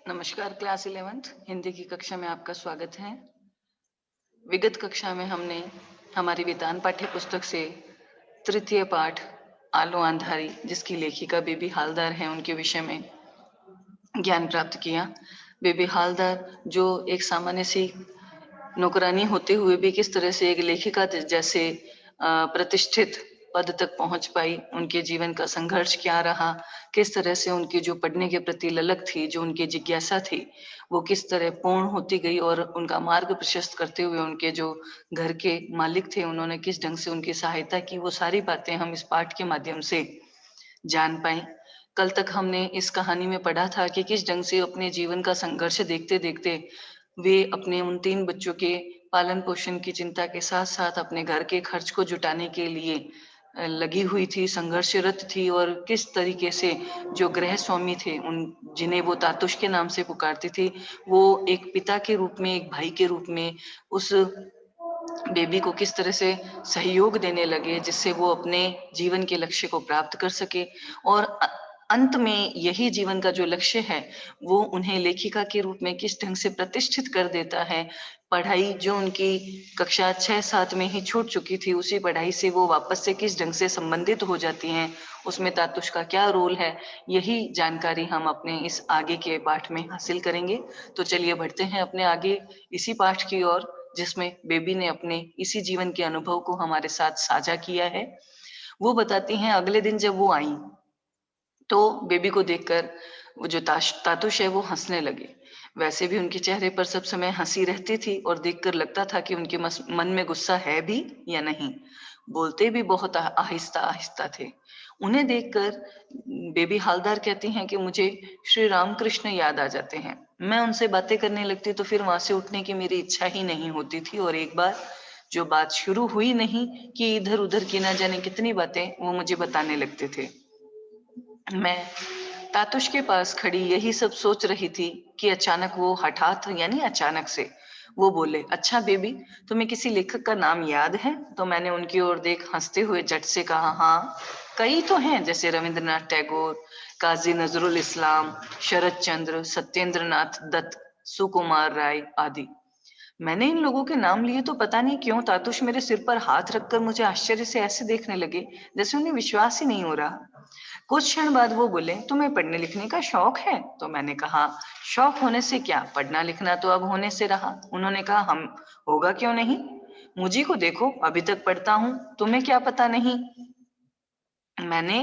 नमस्कार। Class 11th Hindi की कक्षा में आपका स्वागत है। विगत कक्षा में हमने हमारी विधान पाठ्य पुस्तक से तृतीय पाठ आलो अंधारी, जिसकी लेखिका बेबी हालदार हैं, उनके विषय में ज्ञान प्राप्त किया। बेबी हालदार जो एक सामान्य सी नौकरानी होते हुए भी किस तरह से एक लेखिका जैसे प्रतिष्ठित पद तक पहुंच पाई, उनके जीवन का संघर्ष क्या रहा, किस तरह से उनकी जो पढ़ने के प्रति ललक थी, जो उनकी जिज्ञासा थी, वो किस तरह पूर्ण होती गई और उनका मार्ग प्रशस्त करते हुए उनके जो घर के मालिक थे, उन्होंने किस ढंग से उनकी सहायता की, वो सारी बातें हम इस पाठ के माध्यम से जान पाए। कल तक हमने इस कहानी में पढ़ा था कि किस ढंग से अपने जीवन का संघर्ष देखते देखते वे अपने उन 3 बच्चों के पालन पोषण की चिंता के साथ साथ अपने घर के खर्च को जुटाने के लिए लगी हुई थी, संघर्षरत थी। और किस तरीके से जो गृह स्वामी थे, उन जिन्हें वो तातुश के नाम से पुकारती थी, वो एक पिता के रूप में, एक भाई के रूप में उस बेबी को किस तरह से सहयोग देने लगे, जिससे वो अपने जीवन के लक्ष्य को प्राप्त कर सके। और अंत में यही जीवन का जो लक्ष्य है, वो उन्हें लेखिका के रूप में किस ढंग से प्रतिष्ठित कर देता है। पढ़ाई जो उनकी कक्षा 6-7 में ही छूट चुकी थी, उसी पढ़ाई से वो वापस से किस ढंग से संबंधित हो जाती हैं, उसमें तातुश का क्या रोल है, यही जानकारी हम अपने इस आगे के पाठ में हासिल करेंगे। तो चलिए बढ़ते हैं अपने आगे इसी पाठ की ओर, जिसमें बेबी ने अपने इसी जीवन के अनुभव को हमारे साथ साझा किया है। वो बताती हैं, अगले दिन जब वो आई तो बेबी को देखकर वो जो तातुश है वो हंसने लगे। वैसे भी उनके चेहरे पर सब समय हंसी रहती थी और देखकर लगता था कि उनके मन में गुस्सा है भी या नहीं। बोलते भी बहुत आहिस्ता आहिस्ता थे। उन्हें देखकर बेबी हालदार कहती हैं कि मुझे श्री रामकृष्ण याद आ जाते हैं। मैं उनसे बातें करने लगती तो फिर वहां से उठने की मेरी इच्छा ही नहीं होती थी। और एक बार जो बात शुरू हुई नहीं कि इधर उधर की ना जाने कितनी बातें वो मुझे बताने लगते थे। मैं तातुश के पास खड़ी यही सब सोच रही थी कि अचानक वो हठात, यानी अचानक से वो बोले, अच्छा बेबी, तुम्हें किसी लेखक का नाम याद है? तो मैंने उनकी ओर देख हंसते हुए झट से कहा, हाँ कई तो हैं, जैसे रविंद्रनाथ टैगोर, काजी नजरुल इस्लाम, शरद चंद्र, सत्येंद्र नाथ दत्त, सुकुमार राय आदि। मैंने इन लोगों के नाम लिए तो पता नहीं क्यों तातुश मेरे सिर पर हाथ रखकर मुझे आश्चर्य से ऐसे देखने लगे जैसे उन्हें विश्वास ही नहीं हो रहा। कुछ क्षण बाद वो बोले, तुम्हें पढ़ने लिखने का शौक है? तो मैंने कहा, शौक होने से क्या, पढ़ना लिखना तो अब होने से रहा। उन्होंने कहा, हम होगा क्यों नहीं, मुझे को देखो, अभी तक पढ़ता हूं, तुम्हें क्या पता नहीं। मैंने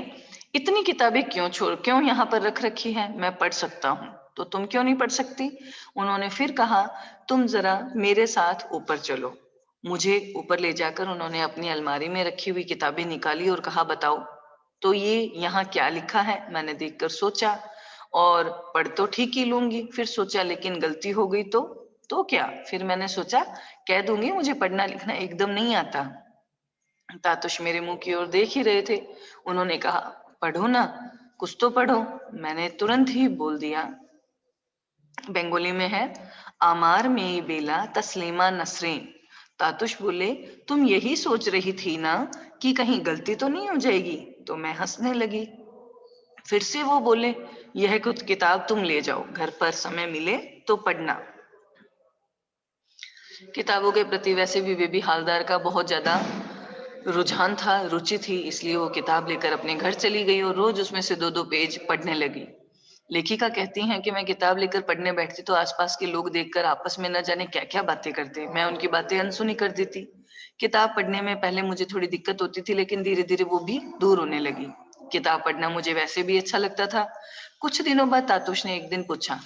इतनी किताबें क्यों यहाँ पर रख रखी है, मैं पढ़ सकता हूँ, तो तुम क्यों नहीं पढ़ सकती? उन्होंने फिर कहा, तुम जरा मेरे साथ ऊपर चलो। मुझे ऊपर ले जाकर उन्होंने अपनी अलमारी में रखी हुई किताबें निकाली और कहा, बताओ तो ये यहाँ क्या लिखा है? मैंने देखकर सोचा और पढ़ तो ठीक ही लूंगी, फिर सोचा लेकिन गलती हो गई तो क्या? फिर मैंने सोचा कह दूंगी मुझे पढ़ना लिखना एकदम नहीं आता। तातुश मेरे मुंह की ओर देख ही रहे थे। उन्होंने कहा, पढ़ो ना, कुछ तो पढ़ो। मैंने तुरंत ही बोल दिया, बंगाली में है, आमार में बेला तस्लीमा नसरीन। तातुश बोले, तुम यही सोच रही थी ना कि कहीं गलती तो नहीं हो जाएगी? तो मैं हंसने लगी। फिर से वो बोले, यह कुछ किताब तुम ले जाओ, घर पर समय मिले तो पढ़ना। किताबों के प्रति वैसे भी बेबी हालदार का बहुत ज्यादा रुझान था, रुचि थी, इसलिए वो किताब लेकर अपने घर चली गई और रोज उसमें से 2-2 पेज पढ़ने लगी। लेखिका कहती हैं कि मैं किताब लेकर पढ़ने बैठती तो आसपास के लोग देखकर आपस में न जाने क्या-क्या बातें करते। मैं उनकी बातें अनसुनी कर देती। किताब पढ़ने में पहले मुझे थोड़ी दिक्कत होती थी, लेकिन धीरे-धीरे वो भी दूर होने लगी। किताब पढ़ना मुझे वैसे भी अच्छा लगता था। कुछ दिनों बाद तातुश ने एक दिन पूछा,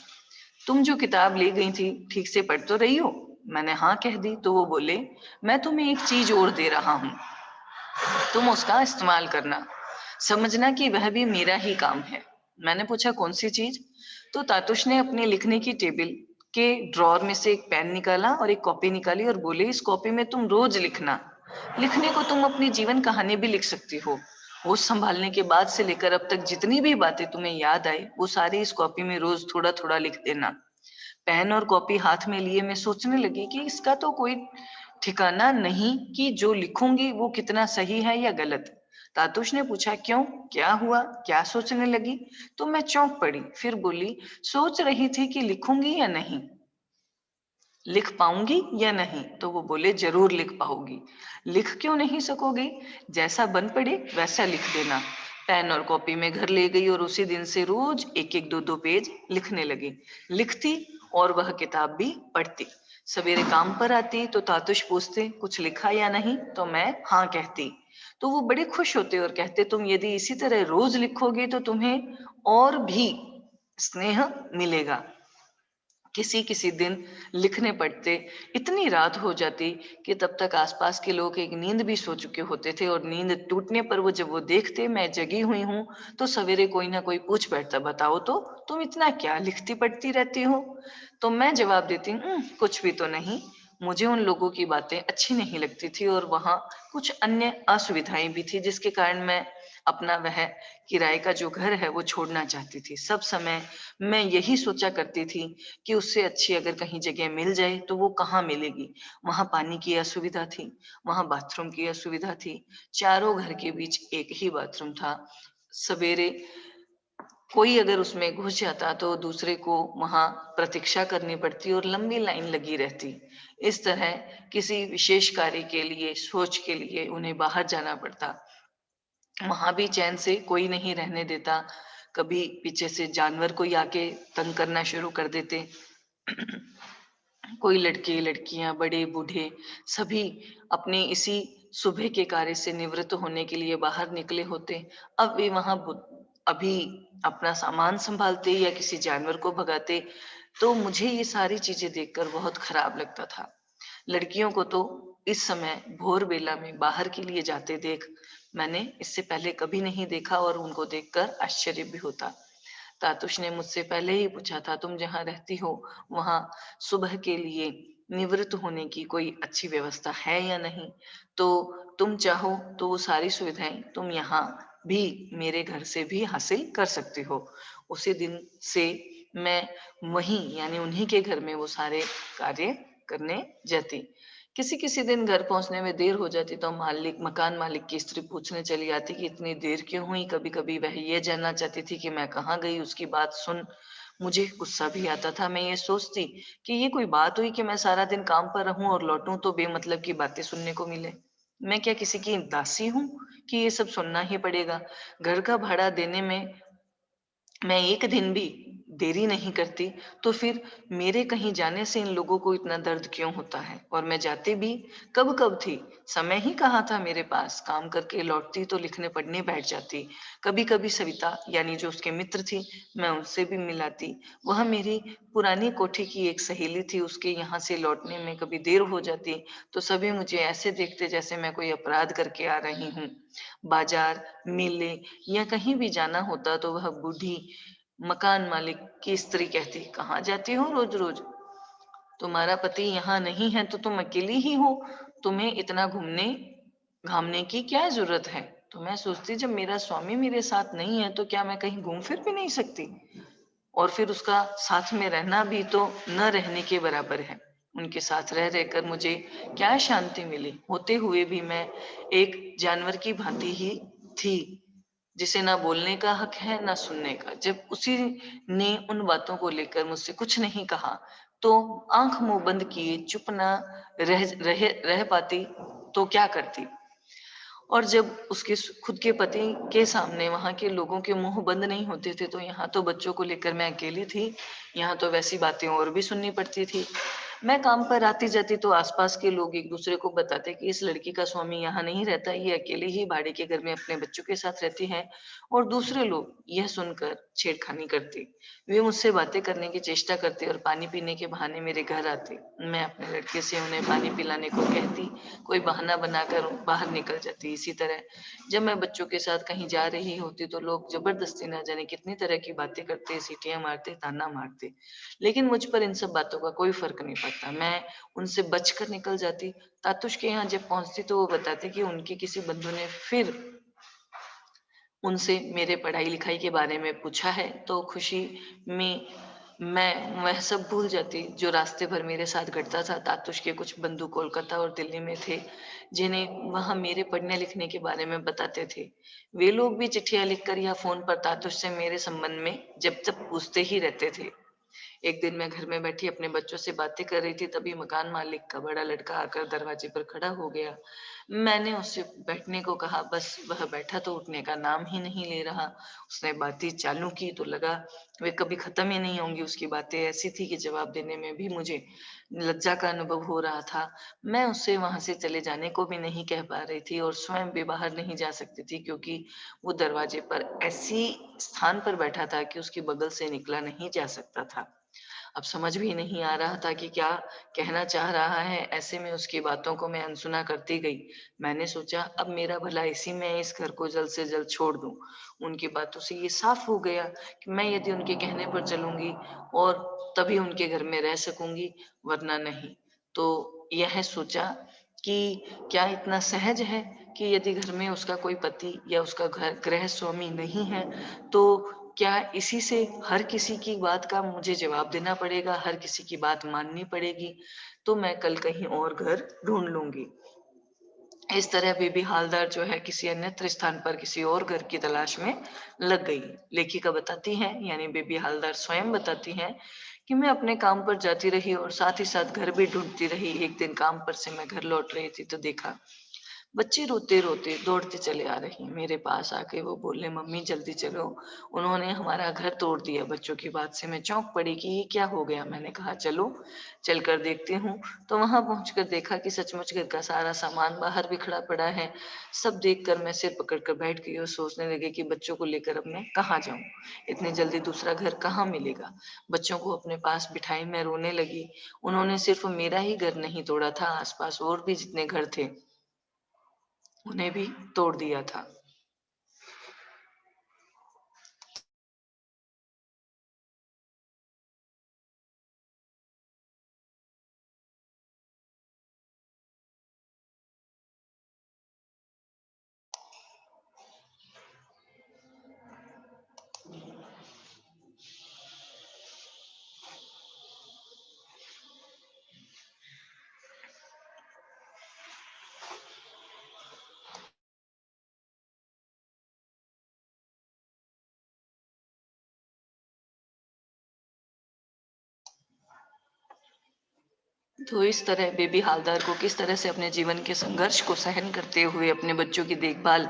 तुम जो किताब ले गई थी ठीक से पढ़ तो रही हो? मैंने हाँ कह दी। तो वो बोले, मैं तुम्हें एक चीज और दे रहा हूँ, तुम उसका इस्तेमाल करना, समझना कि वह भी मेरा ही काम है। मैंने पूछा, कौन सी चीज? तो तातुश ने अपने लिखने की टेबल के ड्रॉर में से एक पेन निकाला और एक कॉपी निकाली और बोले, इस कॉपी में तुम रोज लिखना। लिखने को तुम अपनी जीवन कहानी भी लिख सकती हो। होश संभालने के बाद से लेकर अब तक जितनी भी बातें तुम्हें याद आए, वो सारी इस कॉपी में रोज थोड़ा थोड़ा लिख देना। पेन और कॉपी हाथ में लिए मैं सोचने लगी कि इसका तो कोई ठिकाना नहीं कि जो लिखूंगी वो कितना सही है या गलत। तातुश ने पूछा, क्यों, क्या हुआ, क्या सोचने लगी? तो मैं चौंक पड़ी, फिर बोली, सोच रही थी कि लिखूंगी या नहीं, लिख पाऊंगी या नहीं? तो वो बोले, जरूर लिख पाओगी। लिख क्यों नहीं सकोगी? जैसा बन पड़े वैसा लिख देना। पेन और कॉपी में घर ले गई और उसी दिन से रोज एक एक दो दो पेज लिखने लगी। लिखती और वह किताब भी पढ़ती। सवेरे काम पर आती तो तातुश पूछते, कुछ लिखा या नहीं? तो मैं हाँ कहती। तो वो बड़े खुश होते और कहते, तुम यदि इसी तरह रोज लिखोगे तो तुम्हें और भी स्नेह मिलेगा। किसी किसी दिन लिखने पड़ते, इतनी रात हो जाती कि तब तक आसपास के लोग एक नींद भी सो चुके होते थे और नींद टूटने पर वो जब वो देखते मैं जगी हुई हूँ तो सवेरे कोई ना कोई पूछ बैठता, बताओ तो तुम इतना क्या लिखती पढ़ती रहती हो? तो मैं जवाब देती, कुछ भी तो नहीं। मुझे उन लोगों की बातें अच्छी नहीं लगती थी और वहां कुछ अन्य असुविधाएं भी थी जिसके कारण मैं अपना वह किराए का जो घर है वो छोड़ना चाहती थी। सब समय मैं यही सोचा करती थी कि उससे अच्छी अगर कहीं जगह मिल जाए तो वो कहाँ मिलेगी। वहां पानी की असुविधा थी, वहां बाथरूम की असुविधा थी, चारों घर के बीच एक ही बाथरूम था। सवेरे कोई अगर उसमें घुस जाता तो दूसरे को वहां प्रतीक्षा करनी पड़ती और लंबी लाइन लगी रहती। इस तरह किसी विशेष कार्य के लिए, सोच के लिए उन्हें बाहर जाना पड़ता। वहां भी चैन से कोई नहीं रहने देता। कभी पीछे से जानवर कोई आके तंग करना शुरू कर देते। कोई लड़के लड़कियां, बड़े बूढ़े, सभी अपने इसी सुबह के कार्य से निवृत्त होने के लिए बाहर निकले होते। अब वे वहां अभी अपना सामान संभालते या किसी जानवर को भगाते। तो मुझे ये सारी चीजें देखकर बहुत खराब लगता था। लड़कियों को तो इस समय भोर बेला में बाहर के लिए जाते देख मैंने इससे पहले कभी नहीं देखा और उनको देखकर आश्चर्य भी होता। तातुश ने मुझसे पहले ही पूछा था, तुम जहाँ रहती हो वहां सुबह के लिए निवृत्त होने की कोई अच्छी व्यवस्था है या नहीं? तो तुम चाहो तो वो सारी सुविधाएं तुम यहाँ भी मेरे घर से भी हासिल कर सकती हो। उसी दिन से मैं वहीं यानी उन्हीं के घर में वो सारे कार्य करने जाती। किसी किसी दिन घर पहुंचने में देर हो जाती तो मकान मालिक की स्त्री पूछने चली आती कि इतनी देर क्यों हुई। कभी कभी वह ये जानना चाहती थी कि मैं कहाँ गई। उसकी बात सुन मुझे गुस्सा भी आता था। मैं ये सोचती कि ये कोई बात हुई कि मैं सारा दिन काम पर रहूं और लौटूं तो बेमतलब की बातें सुनने को मिले। मैं क्या किसी की दासी हूँ कि ये सब सुनना ही पड़ेगा? घर का भाड़ा देने में मैं एक दिन भी देरी नहीं करती, तो फिर मेरे कहीं जाने से इन लोगों को इतना दर्द क्यों होता है? और मैं जाती भी कब कब थी, समय ही कहाँ था मेरे पास। काम करके लौटती तो लिखने पढ़ने बैठ जाती। कभी कभी सविता यानी जो उसके मित्र थी, मैं उनसे भी मिलाती। वह मेरी पुरानी कोठी की एक सहेली थी। उसके यहाँ से लौटने में कभी देर हो जाती तो सभी मुझे ऐसे देखते जैसे मैं कोई अपराध करके आ रही हूँ। बाजार, मेले या कहीं भी जाना होता तो वह बूढ़ी मकान मालिक की स्त्री कहती, कहाँ जाती हो रोज रोज? तुम्हारा पति यहाँ नहीं है तो तुम अकेली ही हो, तुम्हें इतना घूमने घामने की क्या जरूरत है? तो मैं सोचती, जब मेरा स्वामी मेरे साथ नहीं है तो क्या मैं कहीं घूम फिर भी नहीं सकती? और फिर उसका साथ में रहना भी तो न रहने के बराबर है। उनके साथ रह रहकर मुझे क्या शांति मिली? होते हुए भी मैं एक जानवर की भांति ही थी, जिसे ना बोलने का हक है ना सुनने का। जब उसी ने उन बातों को लेकर मुझसे कुछ नहीं कहा तो आंख मुंह बंद किए चुप ना रह पाती तो क्या करती? और जब उसके खुद के पति के सामने वहां के लोगों के मुंह बंद नहीं होते थे तो यहाँ तो बच्चों को लेकर मैं अकेली थी। यहाँ तो वैसी बातें और भी सुननी पड़ती थी। मैं काम पर आती जाती तो आसपास के लोग एक दूसरे को बताते कि इस लड़की का स्वामी यहाँ नहीं रहता, ये अकेले ही भाड़े के घर में अपने बच्चों के साथ रहती है। और दूसरे लोग यह सुनकर छेड़खानी करते। वे मुझसे बातें करने की चेष्टा करते और पानी पीने के बहाने मेरे घर आते। मैं अपने लड़के से उन्हें पानी पिलाने को कहती, कोई बहाना बनाकर बाहर निकल जाती। इसी तरह जब मैं बच्चों के साथ कहीं जा रही होती तो लोग जबरदस्ती ना जाने कितनी तरह की बातें करते, सीटियां मारते, ताना मारते। लेकिन मुझ पर इन सब बातों का कोई फर्क नहीं पड़ता। मैं उनसे बचकर निकल जाती। तातुश के यहाँ जब पहुंचती तो वो बताती कि उनके किसी बंधु ने फिर उनसे मेरे पढ़ाई लिखाई के बारे में पूछा है तो खुशी में मैं वह सब भूल जाती जो रास्ते भर मेरे साथ घटता था। तातुश के कुछ बंधु कोलकाता और दिल्ली में थे, जिन्हें वहाँ मेरे पढ़ने-लिखने के बारे में बताते थे। वे लोग भी चिट्ठियाँ लिखकर या फ़ोन पर तातुश से मेरे संबंध में जब तक पूछते ही रहते थे। एक दिन मैं घर में बैठी अपने बच्चों से बातें कर रही थी, तभी मकान मालिक का बड़ा लड़का आकर दरवाजे पर खड़ा हो गया। मैंने उससे बैठने को कहा, बस वह बैठा तो उठने का नाम ही नहीं ले रहा। उसने बातें चालू की तो लगा वे कभी खत्म ही नहीं होंगी। उसकी बातें ऐसी थी कि जवाब देने में भी मुझे लज्जा का अनुभव हो रहा था। मैं उससे वहां से चले जाने को भी नहीं कह पा रही थी और स्वयं भी बाहर नहीं जा सकती थी, क्योंकि वो दरवाजे पर ऐसी स्थान पर बैठा था कि उसके बगल से निकला नहीं जा सकता था। अब समझ भी नहीं आ रहा था कि क्या कहना चाह रहा है। ऐसे में उसकी बातों को मैं अनसुना करती गई। मैंने सोचा अब मेरा भला इसी में इस घर को जल्द से जल्द छोड़ दूं। उनकी बातों से ये साफ हो गया कि मैं यदि उनके कहने पर चलूंगी और तभी उनके घर में रह सकूंगी, वरना नहीं। तो यह सोचा कि क्या इतना सहज है कि यदि घर में उसका कोई पति या उसका घर गृह स्वामी नहीं है, तो क्या इसी से हर किसी की बात का मुझे जवाब देना पड़ेगा, हर किसी की बात माननी पड़ेगी, तो मैं कल कहीं और घर ढूँढ लूँगी। इस तरह बेबी हालदार जो है किसी अन्यत्र स्थान पर किसी और घर की तलाश में लग गई। लेखिका बताती हैं, यानी बेबी हालदार स्वयं बताती हैं कि मैं अपने काम पर जाती रही और साथ ही साथ घर भी ढूँढती रही। एक दिन काम पर से मैं घर लौट रही थी तो देखा बच्चे रोते-रोते दौड़ते चले आ रही। मेरे पास आके वो बोले, मम्मी जल्दी चलो, उन्होंने हमारा घर तोड़ दिया। बच्चों की बात से मैं चौंक पड़ी कि ये क्या हो गया? मैंने कहा चलो, चलकर देखती हूँ। तो वहाँ पहुँचकर देखा कि सचमुच घर का सारा सामान बाहर बिखरा पड़ा है। सब देखकर मैं सिर पकड़ कर बैठ गई और सोचने लगी कि बच्चों को लेकर अब मैं कहाँ जाऊँ? इतनी जल्दी दूसरा घर कहाँ मिलेगा? बच्चों को अपने पास बिठाई मैं रोने लगी। उन्होंने सिर्फ मेरा ही घर नहीं तोड़ा था, आस-पास और भी जितने घर थे उन्हें भी तोड़ दिया था। तो इस तरह बेबी हालदार को किस तरह से अपने जीवन के संघर्ष को सहन करते हुए अपने बच्चों की देखभाल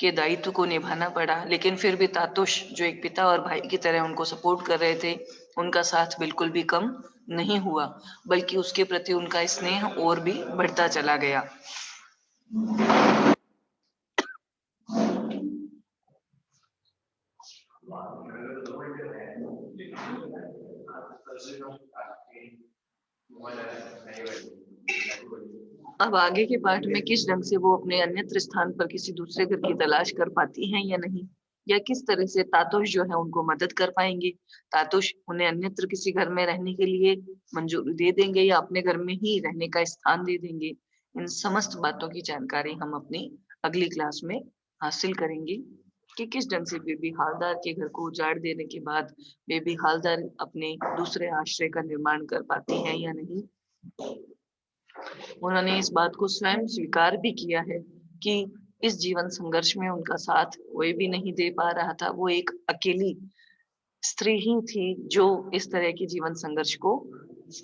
के दायित्व को निभाना पड़ा। लेकिन फिर भी तातुश जो एक पिता और भाई की तरह उनको सपोर्ट कर रहे थे, उनका साथ बिल्कुल भी कम नहीं हुआ, बल्कि उसके प्रति उनका स्नेह और भी बढ़ता चला गया। अब आगे के पाठ में किस ढंग से वो अपने अन्यत्र स्थान पर किसी दूसरे घर की तलाश कर पाती हैं या नहीं, या किस तरह से तातुश जो है उनको मदद कर पाएंगे, तातुश उन्हें अन्यत्र किसी घर में रहने के लिए मंजूरी दे देंगे या अपने घर में ही रहने का स्थान दे देंगे, इन समस्त बातों की जानकारी हम अपनी अगली क्लास में हासिल करेंगे कि किस ढंग से बेबी हालदार के घर को उजाड़ देने के बाद बेबी हालदार अपने दूसरे आश्रय का निर्माण कर पाती हैं या नहीं। उन्होंने इस बात को स्वयं स्वीकार भी किया है कि इस जीवन संघर्ष में उनका साथ कोई भी नहीं दे पा रहा था। वो एक अकेली स्त्री ही थी जो इस तरह के जीवन संघर्ष को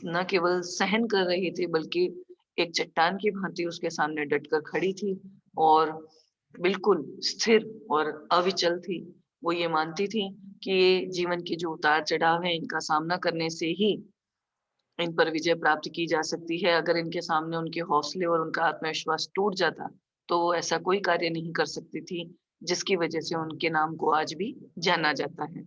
न केवल सहन कर रही थी, बल्कि एक चट्टान की भांति उसके सामने डटकर खड़ी थी और बिल्कुल स्थिर और अविचल थी। वो ये मानती थी कि ये जीवन के जो उतार-चढ़ाव हैं, इनका सामना करने से ही इन पर विजय प्राप्त की जा सकती है। अगर इनके सामने उनके हौसले और उनका आत्मविश्वास टूट जाता, तो वो ऐसा कोई कार्य नहीं कर सकती थी, जिसकी वजह से उनके नाम को आज भी जाना जाता है।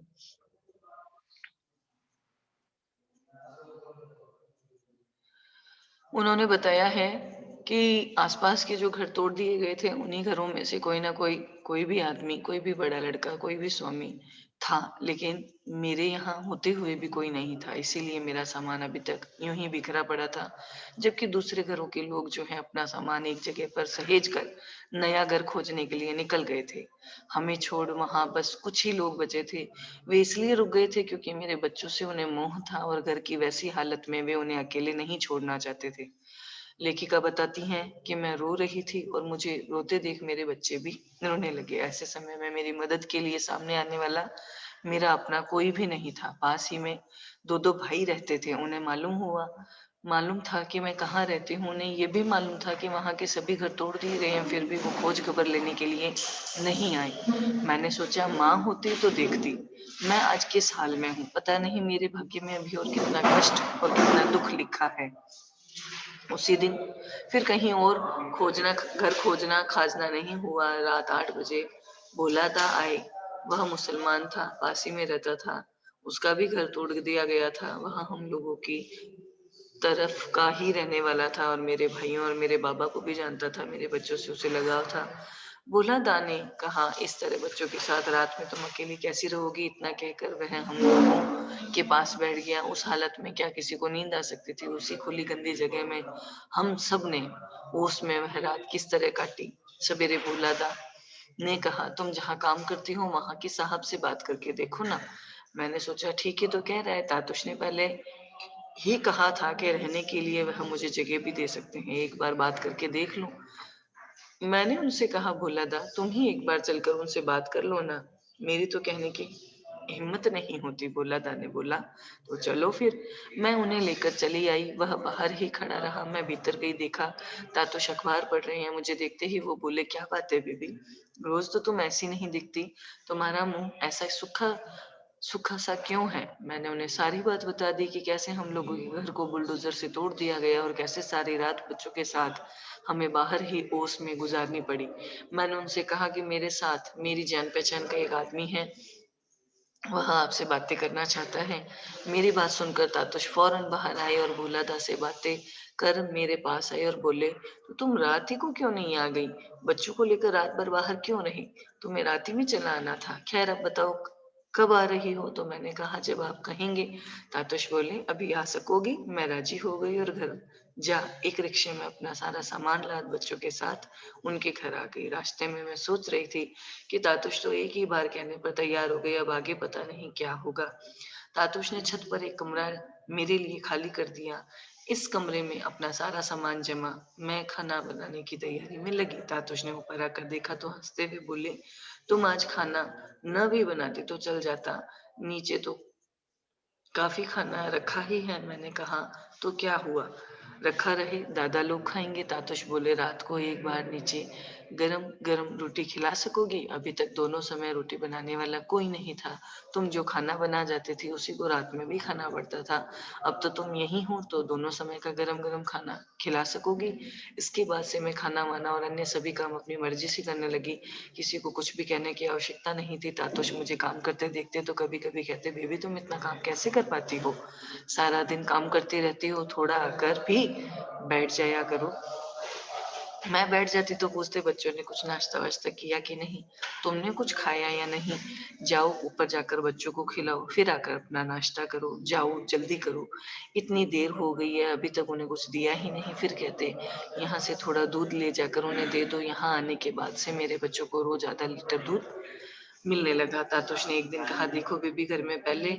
उन्होंने बताया है कि आसपास के जो घर तोड़ दिए गए थे, उन्हीं घरों में से कोई ना कोई, कोई भी आदमी, कोई भी बड़ा लड़का, कोई भी स्वामी था, लेकिन मेरे यहाँ होते हुए भी कोई नहीं था, इसीलिए मेरा सामान अभी तक यूँ ही बिखरा पड़ा था। जबकि दूसरे घरों के लोग जो हैं अपना सामान एक जगह पर सहेज कर नया घर खोजने के लिए निकल गए थे। हमें छोड़ वहाँ बस कुछ ही लोग बचे थे। वे इसलिए रुक गए थे क्योंकि मेरे बच्चों से उन्हें मोह था और घर की वैसी हालत में वे उन्हें अकेले नहीं छोड़ना चाहते थे। लेखिका बताती हैं कि मैं रो रही थी और मुझे रोते देख मेरे बच्चे भी रोने लगे। ऐसे समय में मेरी मदद के लिए सामने आने वाला मेरा अपना कोई भी नहीं था। पास ही में 2-2 भाई रहते थे। उन्हें मालूम था कि मैं कहाँ रहती हूँ। उन्हें ये भी मालूम था कि वहाँ के सभी घर तोड़ दिए गए हैं, फिर भी वो खोज खबर लेने के लिए नहीं आए। मैंने सोचा माँ होती तो देखती। मैं आज किस हाल में हूँ, पता नहीं मेरे भाग्य में अभी और कितना कष्ट और कितना दुःख लिखा है। उसी दिन फिर कहीं और घर खोजना खाजना नहीं हुआ। रात 8 बजे भोलादा आए। वह मुसलमान था, पास ही में रहता था। उसका भी घर तोड़ दिया गया था। वह हम लोगों की तरफ का ही रहने वाला था और मेरे भाइयों और मेरे बाबा को भी जानता था। मेरे बच्चों से उसे लगाव था। भोलादा ने कहा, इस तरह बच्चों के साथ रात में तुम अकेली कैसी रहोगी? इतना कहकर वह हम लोगों के पास बैठ गया। उस हालत में क्या किसी को नींद आ सकती थी? उसी खुली गंदी जगह में हम सब ने ओस में वह रात किस तरह काटी। सवेरे भोलादा ने कहा, तुम जहाँ काम करती हो वहां की साहब से बात करके देखो ना। मैंने सोचा ठीक है तो कह रहा है, तातुश ने पहले ही कहा था कि रहने के लिए वह मुझे जगह भी दे सकते हैं, एक बार बात करके देख लूं। मैंने उनसे कहा, भोलादा तुम ही एक बार चलकर उनसे बात कर लो ना। मेरी तो कहने की हिम्मत नहीं होती। भोलादा ने बोला, तो चलो फिर। मैं उन्हें लेकर चली आई। वह बाहर ही खड़ा रहा। मैं भीतर गई, देखा तातुश अखबार पढ़ रहे हैं। मुझे देखते ही वो बोले, क्या बात है बीबी, रोज तो तुम ऐसी नहीं दिखती, तुम्हारा मुंह ऐसा सूखा सूखा सा क्यों है? मैंने उन्हें सारी बात बता दी कि कैसे हम लोगों के घर को बुलडोजर से तोड़ दिया गया और कैसे सारी रात बच्चों के साथ हमें बाहर ही ओस में गुजारनी पड़ी। मैंने उनसे कहा कि मेरे साथ मेरी जान पहचान का एक आदमी है, वह आपसे बातें करना चाहता है। मेरी बात सुनकर तातुश फौरन बाहर आए और भोलादा से बातें कर मेरे पास आए और बोले, तो तुम रात ही को क्यों नहीं आ गई? बच्चों को लेकर रात भर बाहर क्यों रही? तुम्हें रात ही में चला आना था। खैर अब बताओ कब आ रही हो? तो मैंने कहा, जब आप कहेंगे। तातुश बोले, अभी आ सकोगी? मैं राजी हो गई और घर जा एक रिक्शे में अपना सारा सामान लाद बच्चों के साथ उनके घर आ गई। रास्ते में मैं सोच रही थी कि तातुश तो एक ही बार कहने पर तैयार हो गई, अब आगे पता नहीं क्या होगा। तातुश ने छत पर एक कमरा मेरे लिए खाली कर दिया। इस कमरे में अपना सारा सामान जमा, मैं खाना बनाने की तैयारी में लगी। तातुश ने ऊपर आकर देखा तो हंसते हुए बोले, तुम आज खाना न भी बनाती तो चल जाता, नीचे तो काफी खाना रखा ही है। मैंने कहा, तो क्या हुआ, रखा रहे, दादा लोग खाएंगे। तातुश बोले, रात को एक बार नीचे गरम गरम रोटी खिला सकोगी? अभी तक दोनों समय रोटी बनाने वाला कोई नहीं था। तुम जो खाना बना जाती थी उसी को रात में भी खाना पड़ता था। अब तो तुम यही हो तो दोनों समय का गरम गरम खाना खिला सकोगी? इसके बाद से मैं खाना वाना और अन्य सभी काम अपनी मर्जी से करने लगी। किसी को कुछ भी कहने की आवश्यकता नहीं थी। तातुश मुझे काम करते देखते तो कभी कभी कहते, बेबी तुम इतना काम कैसे कर पाती हो? सारा दिन काम करती रहती हो, थोड़ा आकर भी बैठ जाया करो। मैं बैठ जाती तो पूछते, बच्चों ने कुछ नाश्ता वाश्ता किया कि नहीं? तुमने कुछ खाया या नहीं? जाओ ऊपर जाकर बच्चों को खिलाओ, फिर आकर अपना नाश्ता करो, जाओ जल्दी करो। इतनी देर हो गई है अभी तक उन्हें कुछ दिया ही नहीं। फिर कहते, यहाँ से थोड़ा दूध ले जाकर उन्हें दे दो। यहाँ आने के बाद से मेरे बच्चों को रोज आधा लीटर दूध मिलने लगा। तातुश ने एक दिन कहा, देखो बेबी, घर में पहले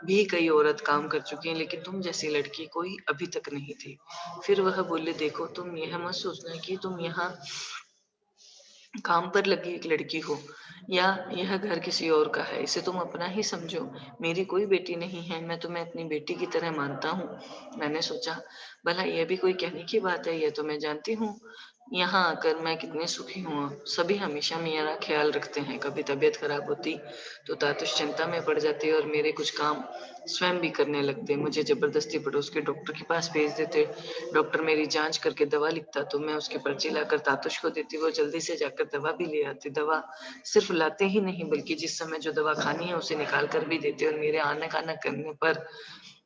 भी कई औरत काम कर चुकी हैं, लेकिन तुम जैसी लड़की कोई अभी तक नहीं थी। फिर वह बोले, देखो तुम यह मत सोचना कि तुम यहाँ काम पर लगी एक लड़की हो या यह घर किसी और का है, इसे तुम अपना ही समझो। मेरी कोई बेटी नहीं है, मैं तुम्हें अपनी बेटी की तरह मानता हूँ। मैंने सोचा, भला यह भी कोई कहने की बात है? यह तो मैं जानती हूँ यहाँ आकर मैं कितनी सुखी हूँ। सभी हमेशा मेरा ख्याल रखते हैं। कभी तबीयत खराब होती तो तातुश चिंता में पड़ जाते और मेरे कुछ काम स्वयं भी करने लगते। मुझे जबरदस्ती पड़ोस के डॉक्टर के पास भेज देते। डॉक्टर मेरी जांच करके दवा लिखता तो मैं उसकी पर्ची लाकर तातुश को देती। वो जल्दी से जाकर दवा भी ले आते। दवा सिर्फ लाते ही नहीं बल्कि जिस समय जो दवा खानी है उसे निकाल कर भी देते और मेरे आना खाना करने पर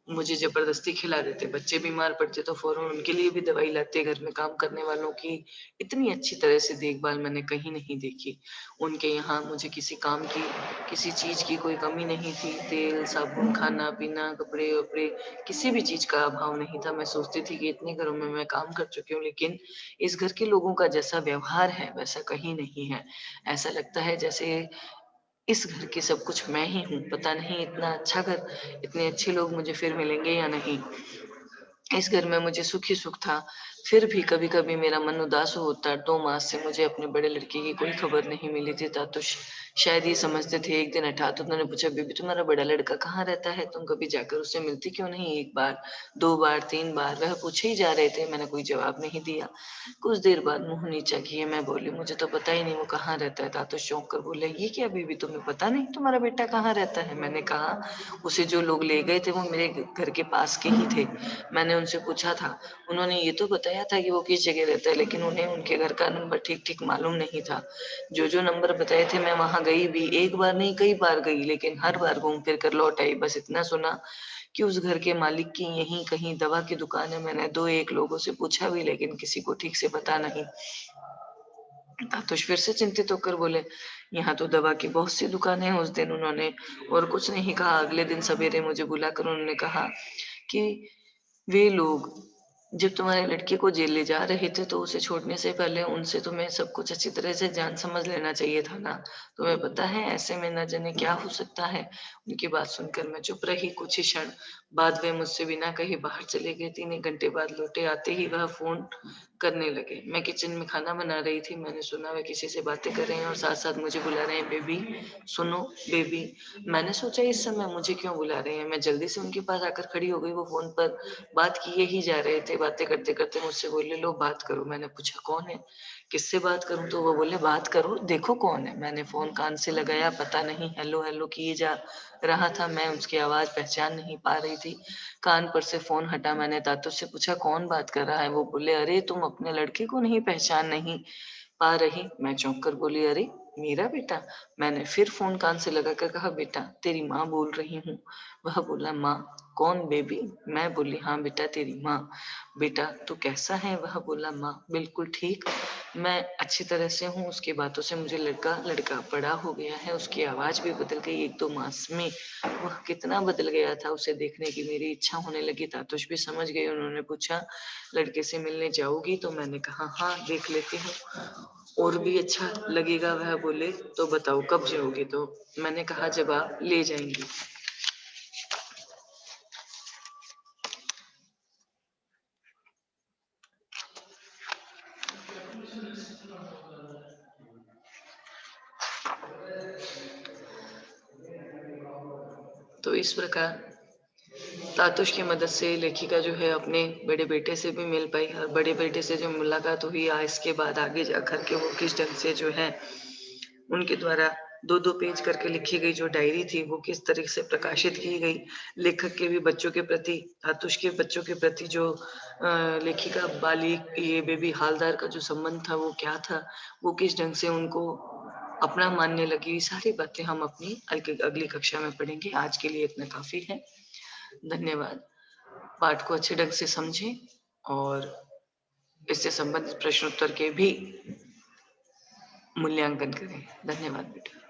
मुझे ज़बरदस्ती खिला देते, बच्चे बीमार पड़ते तो फ़ौरन उनके लिए भी दवाई लाते, घर में काम करने वालों की इतनी अच्छी तरह से देखभाल मैंने कहीं नहीं देखी। उनके यहाँ मुझे किसी काम की, किसी चीज़ की कोई कमी नहीं थी, तेल, साबुन, खाना-पीना, कपड़े-वपड़े, किसी भी चीज़ का अभाव नहीं था। मैं सोचती थी कि इतने घरों में मैं काम कर चुकी हूँ, लेकिन इस घर के लोगों का जैसा व्यवहार है, वैसा कहीं नहीं है। ऐसा लगता है जैसे इस घर की सब कुछ मैं ही हूँ, पता नहीं इतना अच्छा घर, इतने अच्छे लोग मुझे फिर मिलेंगे या नहीं। इस घर में मुझे सुख ही सुख था, फिर भी कभी-कभी मेरा मन उदास होता। 2 मास से मुझे अपने बड़े लड़के की कोई खबर नहीं मिली थी। तातुश शायद ये समझते थे। एक दिन हठात उन्होंने पूछा, "बेबी तुम्हारा बड़ा लड़का कहाँ रहता है? तुम कभी जाकर उससे मिलती क्यों नहीं? 1 बार, 2 बार, 3 बार?" वह पूछे ही जा रहे थे, मैंने कोई जवाब नहीं दिया। कुछ देर बाद मुँह नीचा किए मैं बोली, "मुझे तो पता ही नहीं वो कहाँ रहता है।" तातुश चौंक कर बोले, "ये क्या बेबी तुम्हें पता नहीं तुम्हारा बेटा कहाँ रहता है?" मैंने कहा, "उसे जो लोग ले गए थे वो मेरे घर के पास के ही थे। मैंने उनसे पूछा था, उन्होंने ये तो बताया था कि वो किस जगह रहता है, लेकिन उन्हें उनके घर का नंबर ठीक-ठीक मालूम नहीं था। जो-जो नंबर बताए थे मैं वहाँ गई भी, एक बार नहीं कई बार गई, लेकिन हर बार घूम फिर कर लौट आई। बस इतना सुना कि उस घर के मालिक की यहीं कहीं दवा की दुकान है। मैंने 2-1 लोगों से पूछा भी, लेकिन किसी को ठीक से पता नहीं।" तातुश फिर से चिंतित होकर बोले, "यहाँ तो दवा की बहुत सी दुकानें हैं।" उस दिन उन्होंने और कुछ नहीं कहा। अगले दिन सवेरे मुझे बुलाकर उन्होंने कहा कि वे लोग जब तुम्हारे लड़के को जेल ले जा रहे थे, तो उसे छोड़ने से पहले उनसे तुम्हें सब कुछ अच्छी तरह से जान समझ लेना चाहिए था ना। तुम्हें पता है ऐसे में न जाने क्या हो सकता है। उनकी बात सुनकर मैं चुप रही कुछ ही क्षण। बाद वे मुझसे बिना कहे बाहर चले गए। 3 एक घंटे बाद लौटे। आते ही वह फ़ोन करने लगे। मैं किचन में खाना बना रही थी। मैंने सुना वे किसी से बातें कर रहे हैं और साथ-साथ मुझे बुला रहे हैं, "बेबी, सुनो बेबी।" मैंने सोचा इस समय मुझे क्यों बुला रहे हैं। मैं जल्दी से उनके पास आकर खड़ी हो गई। वो फ़ोन पर बात किए ही जा रहे थे। बातें करते-करते मुझसे बोले, "लो बात करो।" मैंने पूछा, "कौन है? किससे बात करूँ?" तो वो बोले, "बात करो, देखो कौन है।" मैंने फ़ोन कान से लगाया, पता नहीं हेलो, हेलो किए जा रहा था। मैं उसकी आवाज़ पहचान नहीं पा रही थी। कान पर से फ़ोन हटा। मैंने दाँतों से पूछा, "कौन बात कर रहा है?" वो बोले, "अरे! तुम अपने लड़के को नहीं पहचान नहीं पा रही?" मैं चौंक कर बोली, "अरे! मेरा बेटा?" मैंने फिर फ़ोन कान से लगाकर कहा, "बेटा, तेरी माँ बोल रही हूँ।" वह बोला, "माँ? कौन बेबी?" मैं बोली, "हाँ बेटा, तेरी माँ।" "बेटा, तू कैसा है?" वह बोला, "माँ, बिल्कुल ठीक, मैं अच्छी तरह से हूँ।" उसकी बातों से मुझे लगा लड़का बड़ा हो गया है, उसकी आवाज़ भी बदल गई 1-2 मास में। वह कितना बदल गया था, उसे देखने की मेरी इच्छा होने लगी। तातुश भी समझ गए। उन्होंने पूछा, "लड़के से मिलने जाओगी?" तो मैंने कहा, "हाँ, देख लेती हूँ, और भी अच्छा लगेगा।" वह बोले, "तो बताओ कब जाओगी?" तो मैंने कहा, "जब आप ले जाएँगी।" तो इस प्रकार तातुश की मदद से लेखिका जो है अपने बड़े बेटे से भी मिल पाई और बड़े बेटे से जो मुलाकात हुई इसके बाद आगे जाकर के वो किस ढंग से जो है उनके द्वारा 2-2 पेज करके लिखी गई जो डायरी थी वो किस तरह से प्रकाशित की गई। लेखक के भी बच्चों के प्रति, तातुश के बच्चों के प्रति जो लेखिका बालिक ये बेबी हालदार का जो संबंध था वो क्या था? वो किस ढंग से उनको अपना मानने लगी, सारी बातें हम अपनी अगली कक्षा में पढ़ेंगे। आज के लिए इतना काफ़ी है। धन्यवाद। पाठ को अच्छे ढंग से समझें और इससे संबंधित प्रश्नोत्तर के भी मूल्यांकन करें। धन्यवाद बेटा।